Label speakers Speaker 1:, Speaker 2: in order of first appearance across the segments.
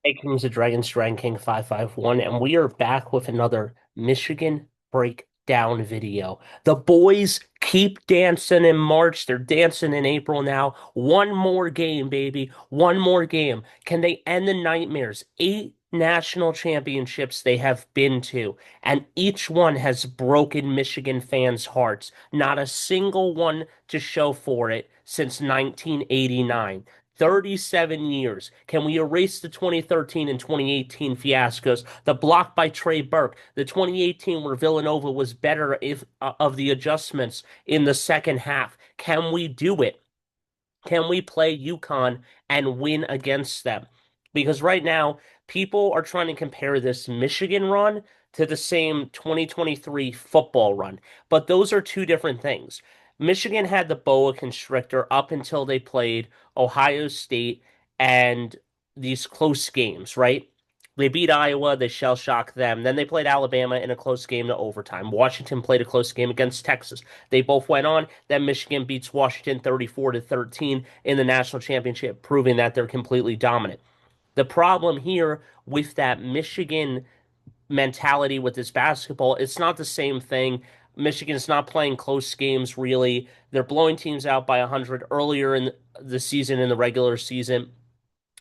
Speaker 1: Hey, Kings of Dragons, Dragon King 551, and we are back with another Michigan breakdown video. The boys keep dancing in March. They're dancing in April now. One more game, baby. One more game. Can they end the nightmares? 8 national championships they have been to, and each one has broken Michigan fans' hearts. Not a single one to show for it since 1989. 37 years. Can we erase the 2013 and 2018 fiascos? The block by Trey Burke, the 2018 where Villanova was better if of the adjustments in the second half. Can we do it? Can we play UConn and win against them? Because right now, people are trying to compare this Michigan run to the same 2023 football run, but those are two different things. Michigan had the boa constrictor up until they played Ohio State and these close games, right? They beat Iowa, they shell shocked them. Then they played Alabama in a close game to overtime. Washington played a close game against Texas. They both went on. Then Michigan beats Washington 34 to 13 in the national championship, proving that they're completely dominant. The problem here with that Michigan mentality with this basketball, it's not the same thing. Michigan's not playing close games really. They're blowing teams out by 100 earlier in the season, in the regular season.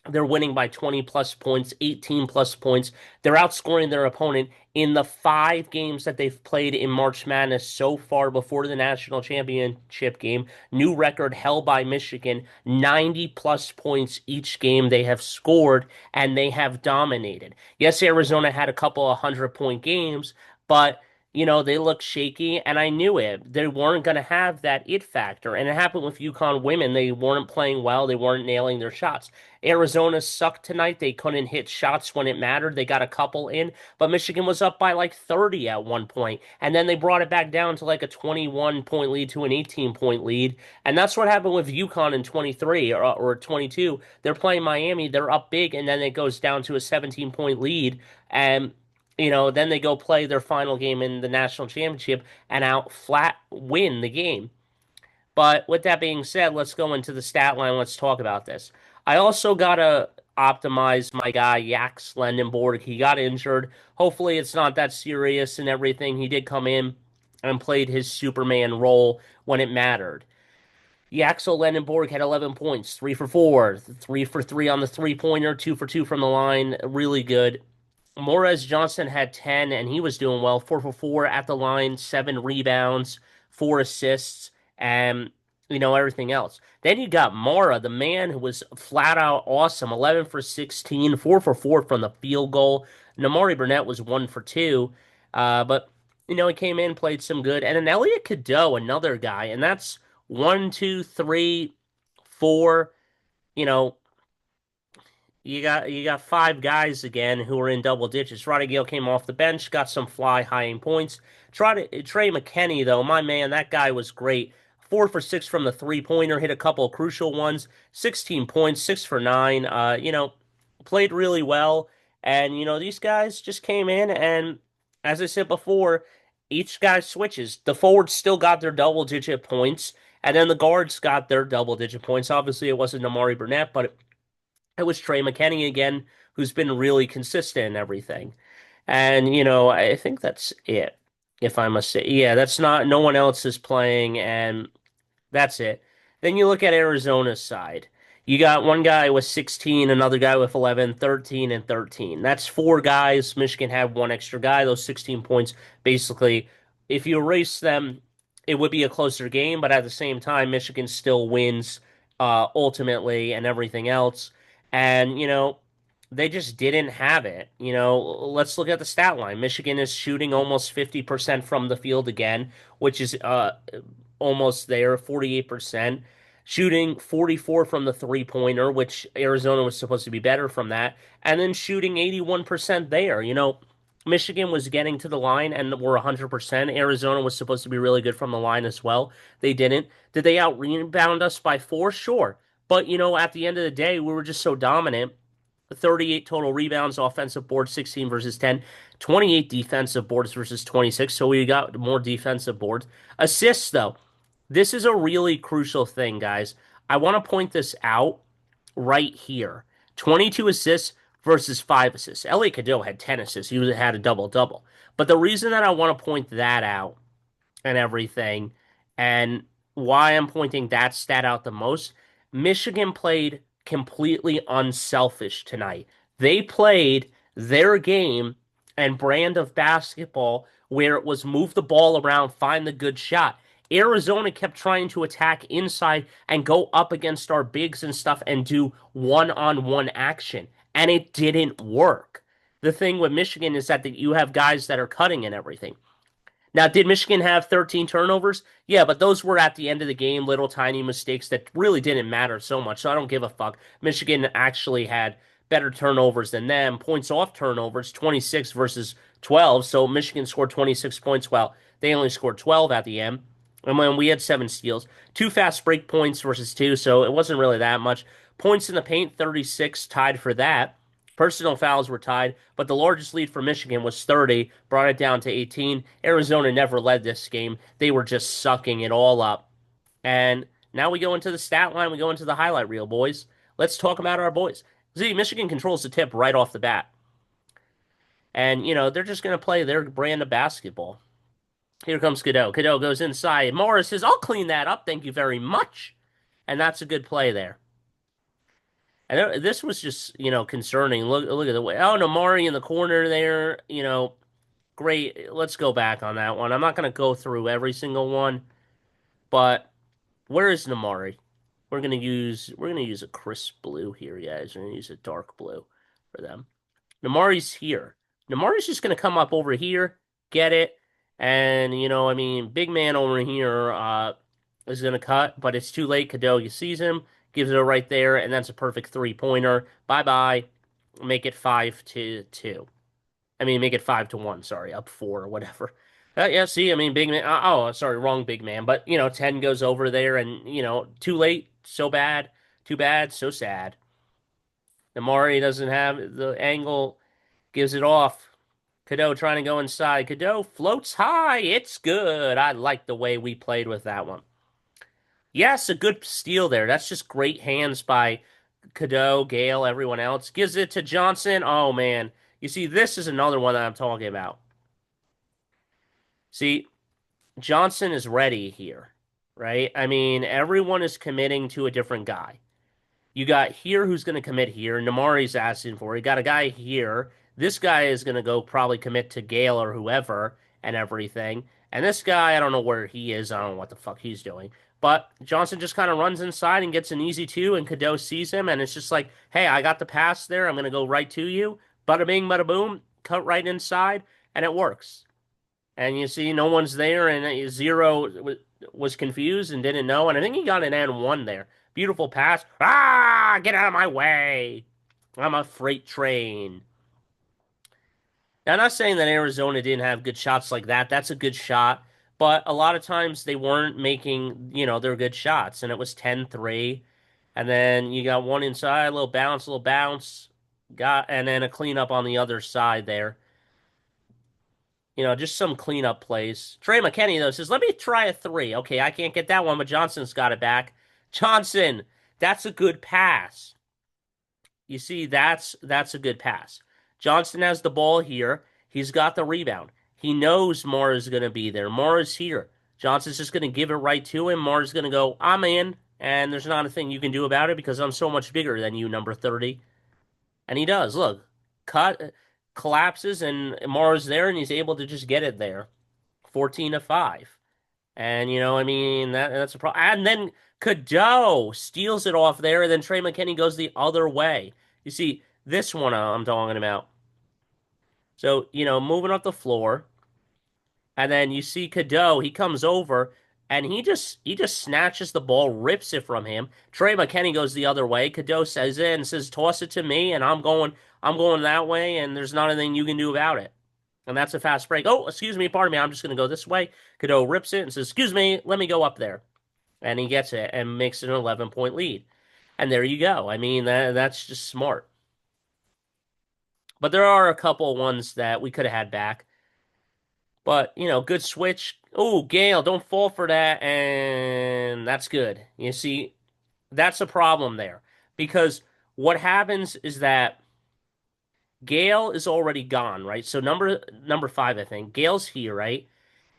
Speaker 1: They're winning by 20 plus points, 18 plus points. They're outscoring their opponent in the 5 games that they've played in March Madness so far before the national championship game. New record held by Michigan, 90 plus points each game they have scored, and they have dominated. Yes, Arizona had a couple of 100-point games, but they look shaky, and I knew it. They weren't going to have that it factor. And it happened with UConn women. They weren't playing well. They weren't nailing their shots. Arizona sucked tonight. They couldn't hit shots when it mattered. They got a couple in, but Michigan was up by like 30 at one point, and then they brought it back down to like a 21-point lead to an 18-point lead. And that's what happened with UConn in 23 or 22. They're playing Miami. They're up big, and then it goes down to a 17-point lead. And then they go play their final game in the national championship and out flat win the game. But with that being said, let's go into the stat line. Let's talk about this. I also gotta optimize my guy Jax Lendenborg. He got injured. Hopefully, it's not that serious and everything. He did come in and played his Superman role when it mattered. Yaxel Lendenborg had 11 points, 3 for 4, 3 for 3 on the three-pointer, 2 for 2 from the line. Really good. Morez Johnson had 10, and he was doing well. 4 for 4 at the line, 7 rebounds, 4 assists, and everything else. Then you got Mara, the man who was flat out awesome. 11 for 16, 4 for 4 from the field goal. Namari Burnett was 1 for 2, but he came in, played some good, and then Elliot Cadeau, another guy, and that's 1, 2, 3, 4. You know, you got 5 guys again who are in double digits. Roddy Gale came off the bench, got some fly high points. Trey McKinney, though, my man, that guy was great. 4 for 6 from the three-pointer, hit a couple of crucial ones. 16 points, 6 for 9. Played really well. And these guys just came in, and as I said before, each guy switches. The forwards still got their double-digit points, and then the guards got their double-digit points. Obviously, it wasn't Amari Burnett, but it was Trey McKinney again, who's been really consistent in everything. And, I think that's it, if I must say. Yeah, that's not, no one else is playing, and that's it. Then you look at Arizona's side. You got one guy with 16, another guy with 11, 13, and 13. That's 4 guys. Michigan had one extra guy. Those 16 points, basically, if you erase them, it would be a closer game, but at the same time, Michigan still wins ultimately and everything else. And, they just didn't have it. Let's look at the stat line. Michigan is shooting almost 50% from the field again, which is almost there, 48%. Shooting 44 from the three-pointer, which Arizona was supposed to be better from that, and then shooting 81% there. Michigan was getting to the line and were 100%. Arizona was supposed to be really good from the line as well. They didn't. Did they out rebound us by 4? Sure. But, at the end of the day, we were just so dominant. 38 total rebounds, offensive boards 16 versus 10, 28 defensive boards versus 26. So we got more defensive boards. Assists, though. This is a really crucial thing, guys. I want to point this out right here. 22 assists versus 5 assists. Elliot Cadeau had 10 assists. He had a double-double. But the reason that I want to point that out and everything, and why I'm pointing that stat out the most, Michigan played completely unselfish tonight. They played their game and brand of basketball where it was move the ball around, find the good shot. Arizona kept trying to attack inside and go up against our bigs and stuff and do one-on-one action, and it didn't work. The thing with Michigan is that you have guys that are cutting and everything. Now, did Michigan have 13 turnovers? Yeah, but those were at the end of the game, little tiny mistakes that really didn't matter so much. So I don't give a fuck. Michigan actually had better turnovers than them. Points off turnovers, 26 versus 12. So Michigan scored 26 points while they only scored 12 at the end. And when we had 7 steals, 2 fast break points versus 2, so it wasn't really that much. Points in the paint, 36, tied for that. Personal fouls were tied, but the largest lead for Michigan was 30, brought it down to 18. Arizona never led this game. They were just sucking it all up. And now we go into the stat line, we go into the highlight reel, boys. Let's talk about our boys. See, Michigan controls the tip right off the bat. And, they're just going to play their brand of basketball. Here comes Cadeau. Cadeau goes inside. Morris says, I'll clean that up. Thank you very much. And that's a good play there. And this was just, concerning. Look at the way. Oh, Namari in the corner there. Great. Let's go back on that one. I'm not going to go through every single one, but where is Namari? We're gonna use a crisp blue here, guys. We're gonna use a dark blue for them. Namari's here. Namari's just gonna come up over here, get it, and big man over here is gonna cut, but it's too late. Cadeau sees him, gives it right there, and that's a perfect 3-pointer. Bye bye. Make it 5-2. Make it 5-1. Sorry, up 4 or whatever. Yeah, see, big man. Oh, sorry, wrong big man. But 10 goes over there, and too late, so bad, too bad, so sad. Amari doesn't have the angle, gives it off. Cadeau trying to go inside. Cadeau floats high. It's good. I like the way we played with that one. Yes, a good steal there. That's just great hands by Cadeau, Gale, everyone else. Gives it to Johnson. Oh, man. You see, this is another one that I'm talking about. See, Johnson is ready here, right? Everyone is committing to a different guy. You got here who's going to commit here. Namari's asking for it. You got a guy here. This guy is going to go probably commit to Gale or whoever and everything. And this guy, I don't know where he is. I don't know what the fuck he's doing. But Johnson just kind of runs inside and gets an easy 2, and Cadeau sees him, and it's just like, hey, I got the pass there. I'm going to go right to you. Bada bing, bada boom. Cut right inside, and it works. And you see, no one's there, and Zero was confused and didn't know. And I think he got an N1 there. Beautiful pass. Ah, get out of my way. I'm a freight train. Now, I'm not saying that Arizona didn't have good shots like that. That's a good shot. But a lot of times they weren't making, their good shots. And it was 10-3. And then you got one inside, a little bounce. And then a cleanup on the other side there. Just some cleanup plays. Trey McKinney, though, says, let me try a 3. Okay, I can't get that one, but Johnson's got it back. Johnson, that's a good pass. You see, that's a good pass. Johnson has the ball here. He's got the rebound. He knows Mara's going to be there. Mara's here. Johnson's just going to give it right to him. Mara's going to go, I'm in, and there's not a thing you can do about it because I'm so much bigger than you, number 30. And he does. Look, cut, collapses, and Mara's there, and he's able to just get it there. 14-5. And, that's a problem. And then Cadeau steals it off there, and then Trey McKinney goes the other way. You see, this one I'm talking about. So, moving up the floor, and then you see Cadeau, he comes over, and he just snatches the ball, rips it from him. Trey McKinney goes the other way. Cadeau says it and says, toss it to me, and I'm going that way, and there's not anything you can do about it. And that's a fast break. Oh, excuse me, pardon me, I'm just going to go this way. Cadeau rips it and says, excuse me, let me go up there. And he gets it and makes it an 11-point lead. And there you go. That's just smart. But there are a couple ones that we could have had back. But, good switch. Oh, Gale, don't fall for that. And that's good. You see, that's a problem there. Because what happens is that Gale is already gone, right? So number five, I think. Gale's here, right?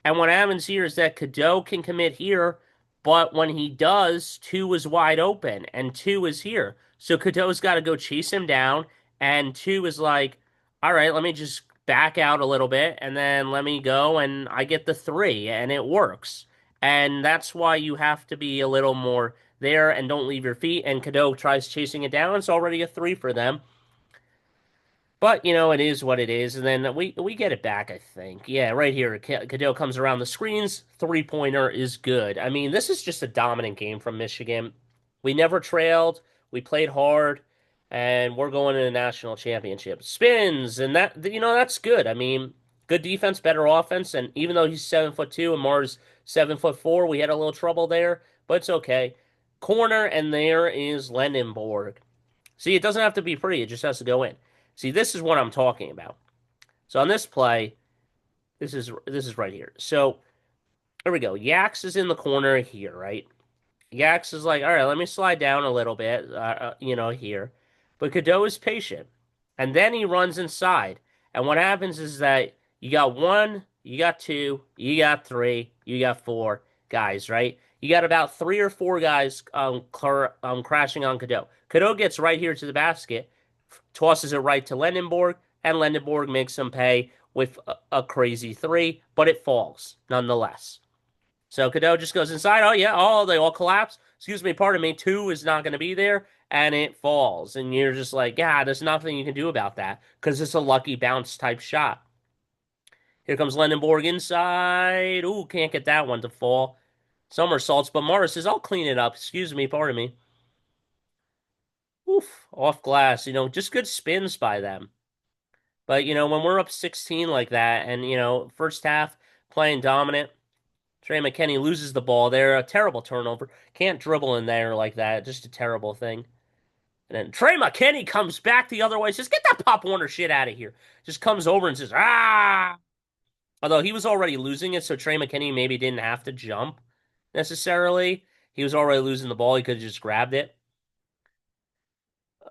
Speaker 1: And what happens here is that Cadeau can commit here, but when he does, two is wide open and two is here. So Cadeau's got to go chase him down, and two is like, all right, let me just back out a little bit and then let me go, and I get the three, and it works. And that's why you have to be a little more there and don't leave your feet. And Cadeau tries chasing it down. It's already a three for them. But it is what it is, and then we get it back, I think. Yeah, right here, Cadell comes around the screens. 3-pointer is good. I mean, this is just a dominant game from Michigan. We never trailed. We played hard, and we're going to the national championship. Spins, and that's good. I mean, good defense, better offense, and even though he's 7'2" and Mars 7'4", we had a little trouble there, but it's okay. Corner, and there is Lendenborg. See, it doesn't have to be pretty, it just has to go in. See, this is what I'm talking about. So on this play, this is right here. So here we go. Yax is in the corner here, right? Yax is like, all right, let me slide down a little bit, here. But Cadeau is patient. And then he runs inside. And what happens is that you got one, you got two, you got three, you got four guys, right? You got about three or four guys crashing on Cadeau. Cadeau gets right here to the basket, tosses it right to Lendenborg, and Lendenborg makes him pay with a crazy three, but it falls nonetheless. So Cadeau just goes inside. Oh, yeah. Oh, they all collapse. Excuse me, pardon me. Two is not going to be there, and it falls. And you're just like, yeah, there's nothing you can do about that because it's a lucky bounce type shot. Here comes Lendenborg inside. Ooh, can't get that one to fall. Somersaults, but Morris says, I'll clean it up. Excuse me, pardon me. Oof, off glass. Just good spins by them. But, when we're up 16 like that, and, first half playing dominant, Trey McKinney loses the ball there. A terrible turnover. Can't dribble in there like that. Just a terrible thing. And then Trey McKinney comes back the other way. Says, get that Pop Warner shit out of here. Just comes over and says, ah. Although he was already losing it, so Trey McKinney maybe didn't have to jump necessarily. He was already losing the ball. He could have just grabbed it.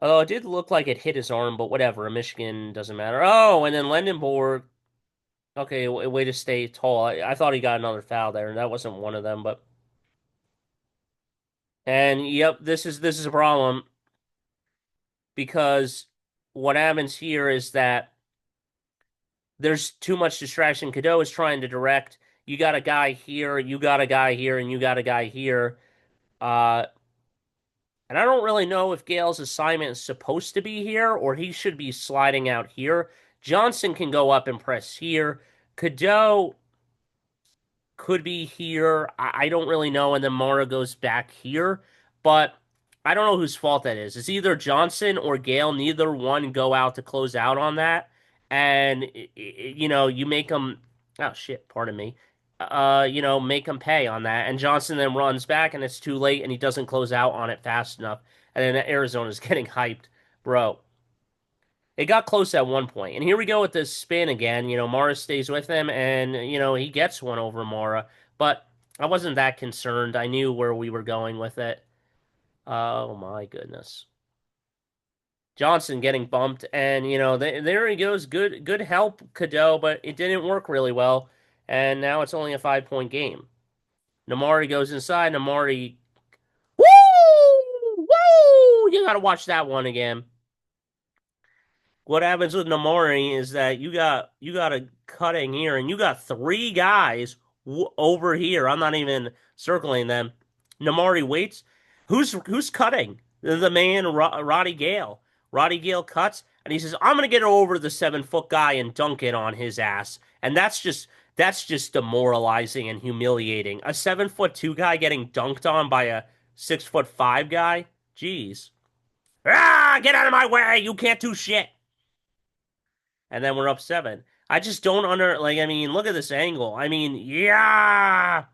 Speaker 1: Although it did look like it hit his arm, but whatever. Michigan doesn't matter. Oh, and then Lendenborg. Okay, way to stay tall. I thought he got another foul there, and that wasn't one of them, but. And yep, this is a problem because what happens here is that there's too much distraction. Cadeau is trying to direct. You got a guy here, you got a guy here, and you got a guy here. Uh, and I don't really know if Gale's assignment is supposed to be here or he should be sliding out here. Johnson can go up and press here. Cadeau could be here. I don't really know. And then Mara goes back here. But I don't know whose fault that is. It's either Johnson or Gale. Neither one go out to close out on that. And, you make them. Oh, shit. Pardon me. Make them pay on that. And Johnson then runs back and it's too late and he doesn't close out on it fast enough. And then Arizona's getting hyped. Bro, it got close at one point. And here we go with this spin again. Mara stays with him and, he gets one over Mara. But I wasn't that concerned. I knew where we were going with it. Oh my goodness. Johnson getting bumped and, there he goes. Good help, Cadeau, but it didn't work really well. And now it's only a 5-point game. Namari goes inside. Namari. Woo! Woo! You got to watch that one again. What happens with Namori is that you got a cutting here, and you got three guys over here. I'm not even circling them. Namori waits. Who's cutting? The man Roddy Gale. Roddy Gale cuts, and he says, "I'm gonna get over the 7-foot guy and dunk it on his ass." And that's just demoralizing and humiliating. A 7'2" guy getting dunked on by a 6'5" guy. Jeez. Ah! Get out of my way! You can't do shit. And then we're up seven. I just don't I mean, look at this angle. I mean, yeah,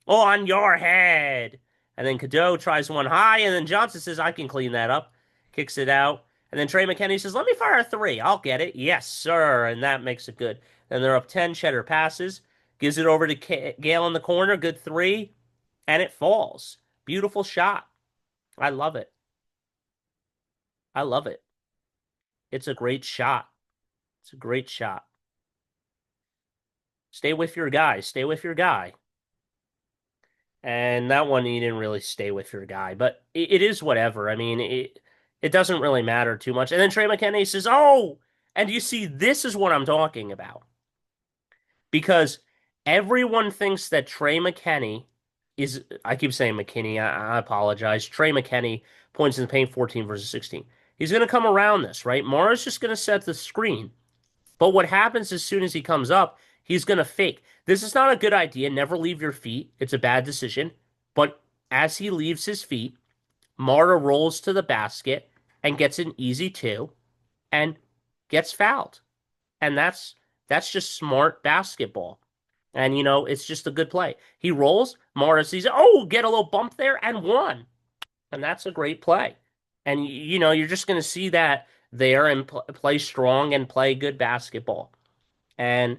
Speaker 1: on your head. And then Cadeau tries one high, and then Johnson says, I can clean that up. Kicks it out. And then Trey McKinney says, let me fire a three. I'll get it. Yes, sir. And that makes it good. Then they're up 10. Cheddar passes. Gives it over to Gale in the corner. Good three. And it falls. Beautiful shot. I love it. I love it. It's a great shot. It's a great shot. Stay with your guy. Stay with your guy. And that one, you didn't really stay with your guy, but it is whatever. I mean, it doesn't really matter too much. And then Trey McKinney says, "Oh," and you see, this is what I'm talking about because everyone thinks that Trey McKinney is. I keep saying McKinney. I apologize. Trey McKinney points in the paint, 14 versus 16. He's going to come around this, right? Mara's just going to set the screen. But what happens as soon as he comes up, he's going to fake. This is not a good idea. Never leave your feet. It's a bad decision. But as he leaves his feet, Mara rolls to the basket and gets an easy two and gets fouled. And that's just smart basketball. And it's just a good play. He rolls, Mara sees, oh, get a little bump there and one. And that's a great play. And you're just going to see that there and play strong and play good basketball. And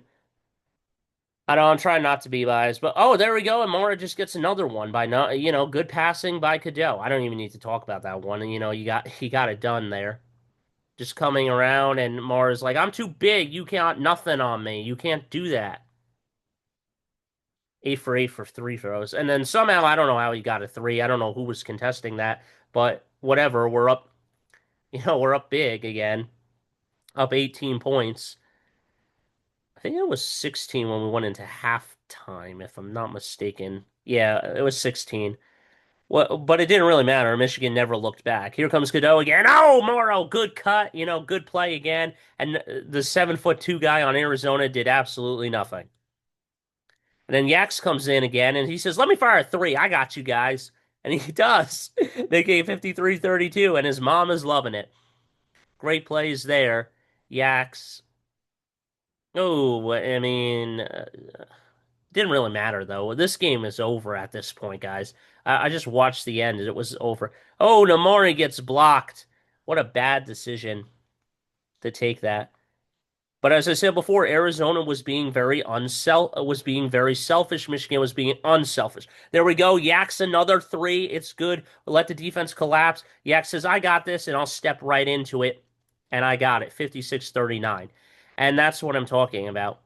Speaker 1: I know I'm trying not to be biased, but oh, there we go. And Mora just gets another one by not, good passing by Cadeau. I don't even need to talk about that one. And he got it done there. Just coming around and Mora's like, I'm too big. You can't nothing on me. You can't do that. 8 for 8 for three throws. And then somehow I don't know how he got a three. I don't know who was contesting that, but whatever. We're up, we're up big again. Up 18 points. I think it was 16 when we went into halftime, if I'm not mistaken. Yeah, it was 16. Well, but it didn't really matter. Michigan never looked back. Here comes Cadeau again. Oh, Morrow, good cut. Good play again. And the 7'2" guy on Arizona did absolutely nothing. And then Yax comes in again and he says, "Let me fire a three. I got you guys." And he does. They gave 53-32, and his mom is loving it. Great plays there. Yax. Oh, I mean, didn't really matter though. This game is over at this point, guys. I just watched the end and it was over. Oh, Namori gets blocked. What a bad decision to take that. But as I said before, Arizona was being very selfish. Michigan was being unselfish. There we go. Yak's another three. It's good. Let the defense collapse. Yak says, "I got this," and I'll step right into it. And I got it. 56-39. And that's what I'm talking about.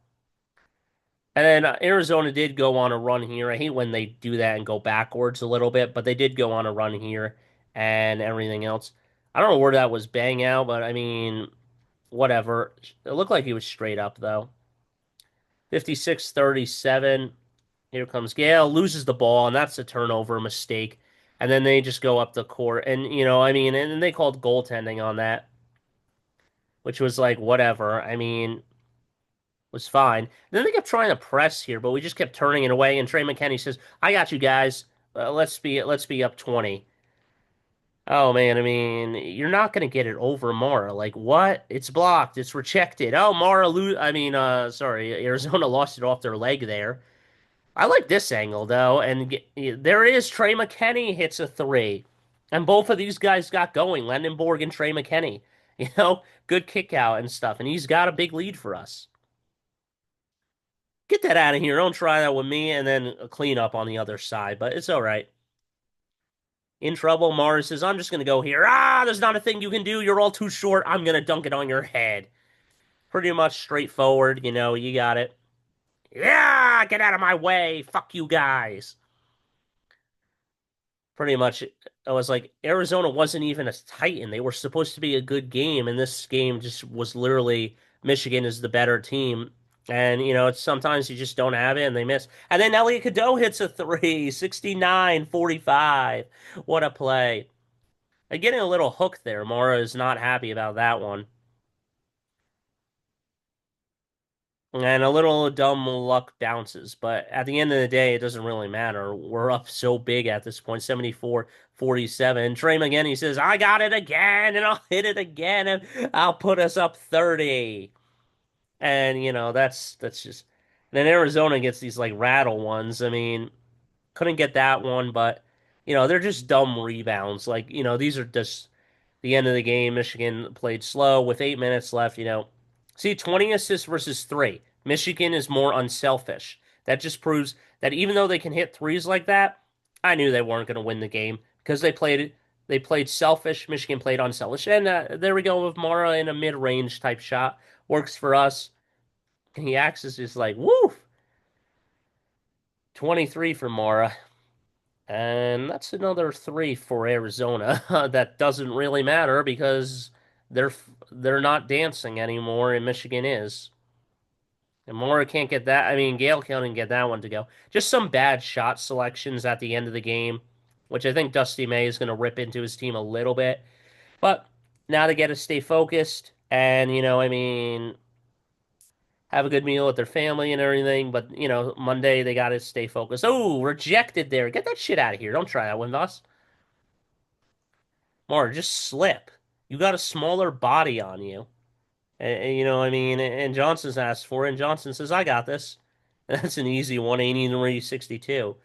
Speaker 1: And then Arizona did go on a run here. I hate when they do that and go backwards a little bit, but they did go on a run here and everything else. I don't know where that was bang out, but I mean, whatever. It looked like he was straight up, though. 56-37. Here comes Gale, loses the ball, and that's a turnover mistake. And then they just go up the court. And, I mean, and they called goaltending on that, which was like, whatever. I mean, was fine. And then they kept trying to press here, but we just kept turning it away. And Trey McKinney says, "I got you guys. Let's be up 20." Oh man, I mean, you're not gonna get it over Mara. Like what? It's blocked. It's rejected. Oh, sorry, Arizona lost it off their leg there. I like this angle though, and there it is. Trey McKinney hits a three, and both of these guys got going. Lendenborg and Trey McKinney. Good kick out and stuff, and he's got a big lead for us. Get that out of here. Don't try that with me, and then a cleanup on the other side, but it's all right. In trouble, Mars says, "I'm just going to go here. Ah, there's not a thing you can do. You're all too short. I'm going to dunk it on your head." Pretty much straightforward. You got it. Yeah, get out of my way. Fuck you guys. Pretty much, I was like, Arizona wasn't even a Titan. They were supposed to be a good game, and this game just was literally Michigan is the better team. And, it's sometimes you just don't have it and they miss. And then Elliot Cadeau hits a three, 69-45. What a play. And getting a little hooked there. Mora is not happy about that one. And a little dumb luck bounces. But at the end of the day, it doesn't really matter. We're up so big at this point, 74-47. Trey McKinney says, "I got it again, and I'll hit it again, and I'll put us up 30." And, that's just. And then Arizona gets these, like, rattle ones. I mean, couldn't get that one, but, they're just dumb rebounds. Like, these are just the end of the game. Michigan played slow with 8 minutes left. See, 20 assists versus three. Michigan is more unselfish. That just proves that even though they can hit threes like that, I knew they weren't going to win the game because they played They played selfish. Michigan played unselfish. And there we go with Mara in a mid-range type shot. Works for us. And he acts as just like, woo, 23 for Mara. And that's another three for Arizona. That doesn't really matter because they're they're not dancing anymore, and Michigan is. And Mora can't get that. I mean, Gale can't get that one to go. Just some bad shot selections at the end of the game, which I think Dusty May is going to rip into his team a little bit. But now they get to stay focused and, I mean, have a good meal with their family and everything. But, Monday they got to stay focused. Oh, rejected there. Get that shit out of here. Don't try that with us. Mora, just slip. You got a smaller body on you. I mean, and Johnson's asked for it, and Johnson says, I got this. That's an easy 180 to 362.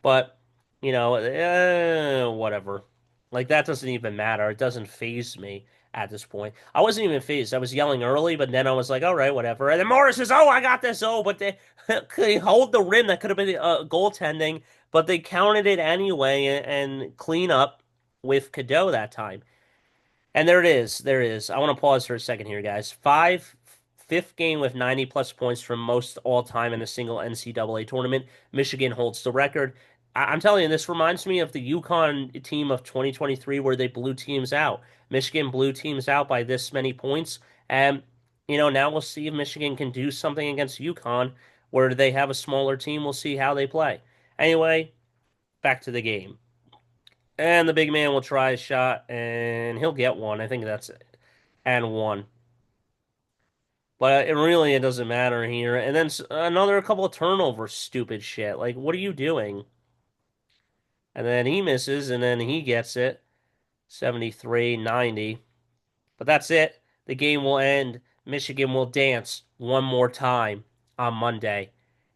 Speaker 1: But, whatever. Like, that doesn't even matter. It doesn't phase me at this point. I wasn't even phased. I was yelling early, but then I was like, all right, whatever. And then Morris says, oh, I got this. Oh, but they hold the rim. That could have been goaltending, but they counted it anyway and clean up with Cadeau that time. And there it is. There it is. I want to pause for a second here, guys. Fifth game with 90 plus points from most all time in a single NCAA tournament. Michigan holds the record. I'm telling you, this reminds me of the UConn team of 2023 where they blew teams out. Michigan blew teams out by this many points. And, now we'll see if Michigan can do something against UConn where they have a smaller team. We'll see how they play. Anyway, back to the game. And the big man will try a shot, and he'll get one. I think that's it. And one. But it doesn't matter here. And then another couple of turnovers, stupid shit. Like, what are you doing? And then he misses, and then he gets it. 73-90. But that's it. The game will end. Michigan will dance one more time on Monday.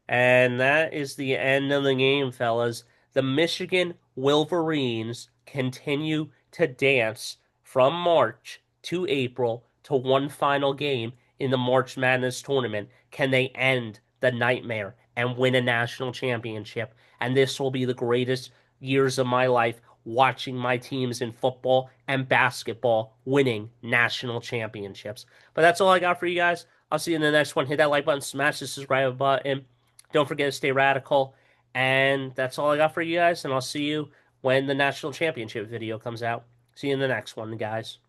Speaker 1: And that is the end of the game, fellas. The Michigan Wolverines continue to dance from March to April to one final game in the March Madness tournament. Can they end the nightmare and win a national championship? And this will be the greatest years of my life watching my teams in football and basketball winning national championships. But that's all I got for you guys. I'll see you in the next one. Hit that like button, smash the subscribe button. Don't forget to stay radical. And that's all I got for you guys. And I'll see you when the national championship video comes out. See you in the next one, guys.